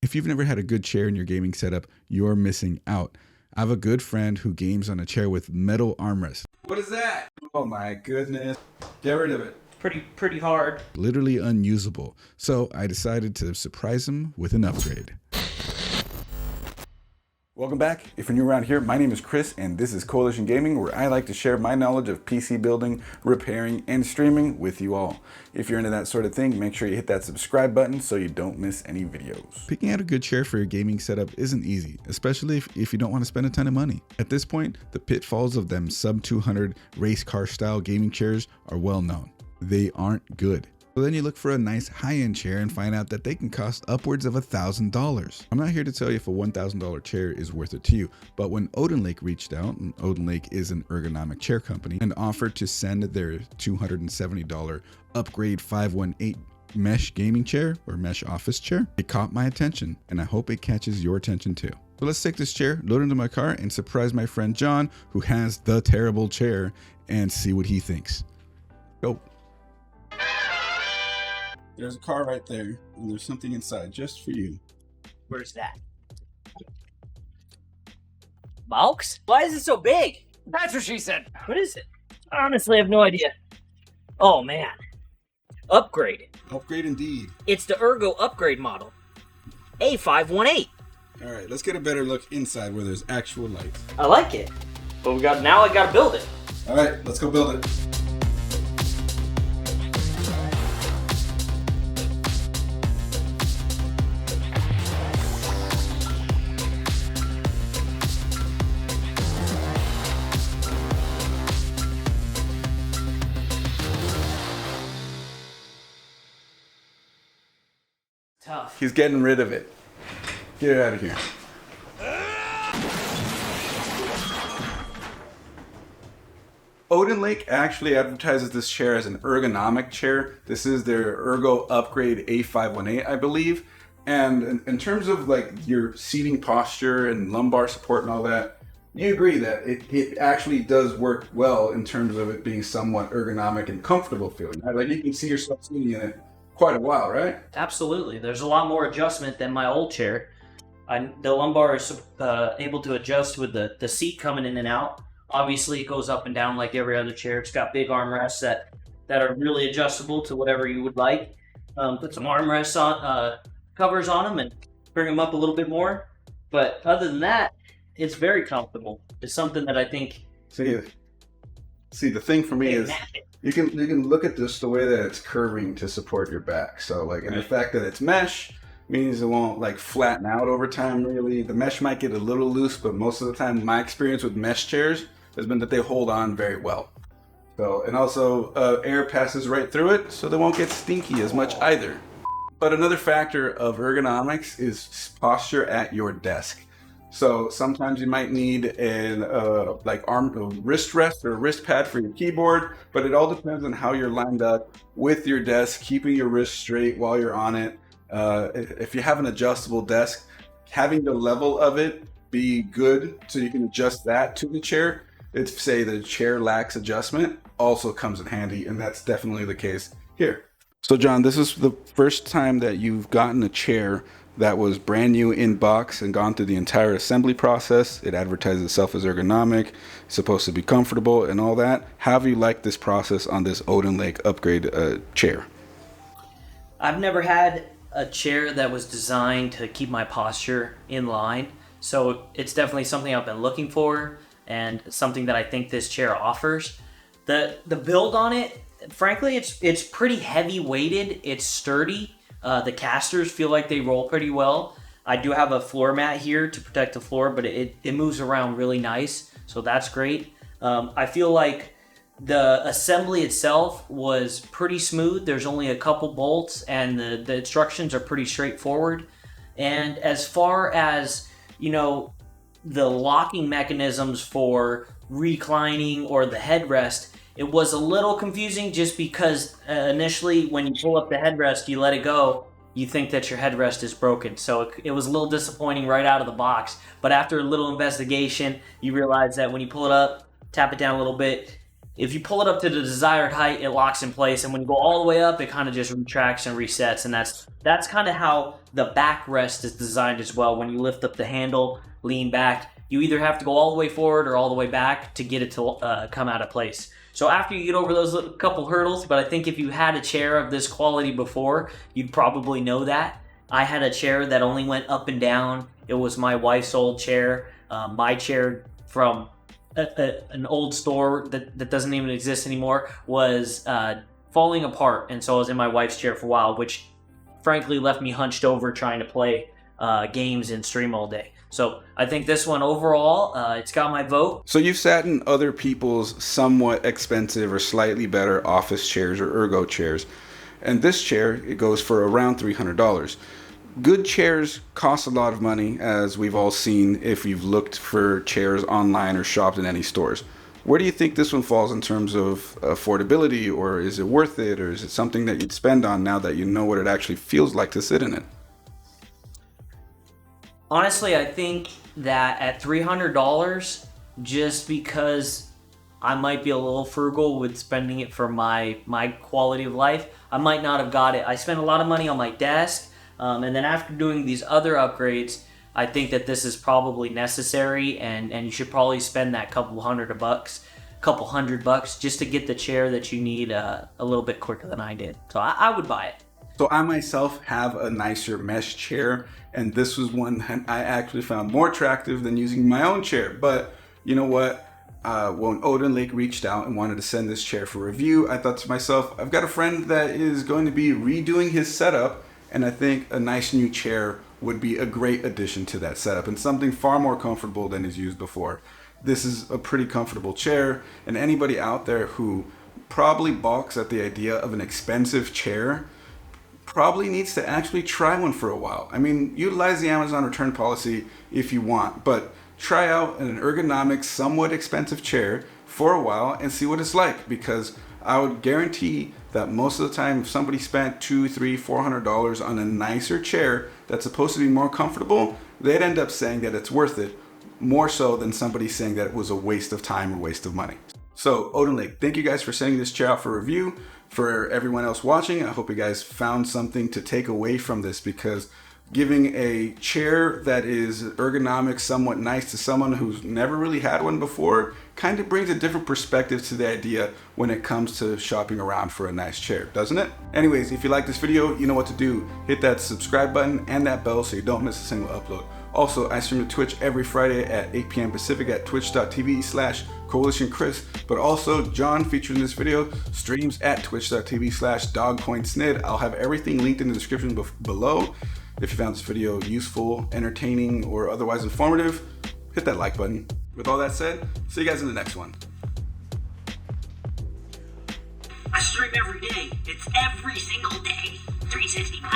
If you've never had a good chair in your gaming setup, you're missing out. I have a good friend who games on a chair with metal armrests. What is that? Oh my goodness. Get rid of it. Pretty hard. Literally unusable. So I decided to surprise him with an upgrade. Welcome back. If you're new around here, my name is Chris and this is Coalition Gaming, where I like to share my knowledge of PC building, repairing, and streaming with you all. If you're into that sort of thing, make sure you hit that subscribe button so you don't miss any videos. Picking out a good chair for your gaming setup isn't easy, especially if you don't want to spend a ton of money. At this point, the pitfalls of them sub 200 race car style gaming chairs are well known. They aren't good. So then you look for a nice high-end chair and find out that they can cost upwards of $1,000. I'm not here to tell you if a $1,000 chair is worth it to you, but when Odin Lake reached out, and Odin Lake is an ergonomic chair company, and offered to send their $270 upgrade 518 mesh gaming chair or mesh office chair, it caught my attention, and I hope it catches your attention too. So let's take this chair, load it into my car, and surprise my friend John, who has the terrible chair, and see what he thinks. Go. There's a car right there, and there's something inside just for you. Where's that? Box? Why is it so big? That's what she said. What is it? I honestly have no idea. Oh man. Upgrade. Upgrade indeed. It's the Ergo upgrade model. A518. All right, let's get a better look inside where there's actual lights. I like it. But now I gotta build it. All right, let's go build it. Tough. He's getting rid of it. Get it out of here. Odin Lake actually advertises this chair as an ergonomic chair. This is their Ergo Upgrade A518, I believe. And in terms of like your seating posture and lumbar support and all that, you agree that it actually does work well in terms of it being somewhat ergonomic and comfortable feeling. Like you can see yourself sitting in it quite a while, right? Absolutely. There's a lot more adjustment than my old chair. The lumbar is able to adjust with the seat coming in and out. Obviously, it goes up and down like every other chair. It's got big armrests that are really adjustable to whatever you would like. Put some armrests on, covers on them, and bring them up a little bit more. But other than that, it's very comfortable. It's something that I think. See, the thing for me is you can look at this the way that it's curving to support your back. So like, and the fact that it's mesh means it won't like flatten out over time. Really, the mesh might get a little loose, but most of the time, my experience with mesh chairs has been that they hold on very well. So, and also air passes right through it, so they won't get stinky as much either. But another factor of ergonomics is posture at your desk. So sometimes you might need a wrist rest or a wrist pad for your keyboard, but it all depends on how you're lined up with your desk, keeping your wrist straight while you're on it. If you have an adjustable desk, having the level of it be good so you can adjust that to the chair. If say the chair lacks adjustment, also comes in handy, and that's definitely the case here. So John, this is the first time that you've gotten a chair that was brand new in box and gone through the entire assembly process. It advertises itself as ergonomic, it's supposed to be comfortable and all that. How have you liked this process on this Odin Lake upgrade chair? I've never had a chair that was designed to keep my posture in line. So it's definitely something I've been looking for and something that I think this chair offers. The build on it, frankly, it's pretty heavy weighted. It's sturdy. The casters feel like they roll pretty well. I do have a floor mat here to protect the floor, but it moves around really nice, so that's great. I feel like the assembly itself was pretty smooth. There's only a couple bolts, and the instructions are pretty straightforward. And as far as, the locking mechanisms for reclining or the headrest, it was a little confusing just because initially when you pull up the headrest, you let it go, you think that your headrest is broken. So it was a little disappointing right out of the box. But after a little investigation, you realize that when you pull it up, tap it down a little bit, if you pull it up to the desired height, it locks in place, and when you go all the way up, it kind of just retracts and resets, and that's kind of how the backrest is designed as well. When you lift up the handle, lean back, you either have to go all the way forward or all the way back to get it to come out of place. So after you get over those couple hurdles, but I think if you had a chair of this quality before, you'd probably know that. I had a chair that only went up and down. It was my wife's old chair, my chair from an old store that doesn't even exist anymore was falling apart, and so I was in my wife's chair for a while, which frankly left me hunched over trying to play games and stream all day. So I think this one overall, it's got my vote. So you've sat in other people's somewhat expensive or slightly better office chairs or ergo chairs, and this chair, it goes for around $300. Good chairs cost a lot of money, as we've all seen if you've looked for chairs online or shopped in any stores. Where do you think this one falls in terms of affordability, or is it worth it, or is it something that you'd spend on now that you know what it actually feels like to sit in it? Honestly, I think that at $300, just because I might be a little frugal with spending it for my quality of life, I might not have got it. I spent a lot of money on my desk. And then after doing these other upgrades, I think that this is probably necessary, and you should probably spend that couple hundred bucks just to get the chair that you need a little bit quicker than I did. So I would buy it. So I myself have a nicer mesh chair, and this was one that I actually found more attractive than using my own chair. But you know what? When Odin Lake reached out and wanted to send this chair for review, I thought to myself, I've got a friend that is going to be redoing his setup, and I think a nice new chair would be a great addition to that setup and something far more comfortable than is used before. This is a pretty comfortable chair, and anybody out there who probably balks at the idea of an expensive chair probably needs to actually try one for a while. I mean, utilize the Amazon return policy if you want, but try out an ergonomic, somewhat expensive chair for a while and see what it's like, because I would guarantee that most of the time if somebody spent $200, $300, $400 on a nicer chair that's supposed to be more comfortable, they'd end up saying that it's worth it, more so than somebody saying that it was a waste of time or waste of money. So Odin Lake, thank you guys for sending this chair out for review. For everyone else watching, I hope you guys found something to take away from this, because giving a chair that is ergonomic, somewhat nice to someone who's never really had one before kind of brings a different perspective to the idea when it comes to shopping around for a nice chair, doesn't it? Anyways, if you like this video, you know what to do. Hit that subscribe button and that bell so you don't miss a single upload. Also, I stream to Twitch every Friday at 8 p.m. Pacific at twitch.tv/coalitionchris. But also, John, featured in this video, streams at twitch.tv/dogpointsnid. I'll have everything linked in the description below. If you found this video useful, entertaining, or otherwise informative, hit that like button. With all that said, see you guys in the next one. I stream every day. It's every single day. 365.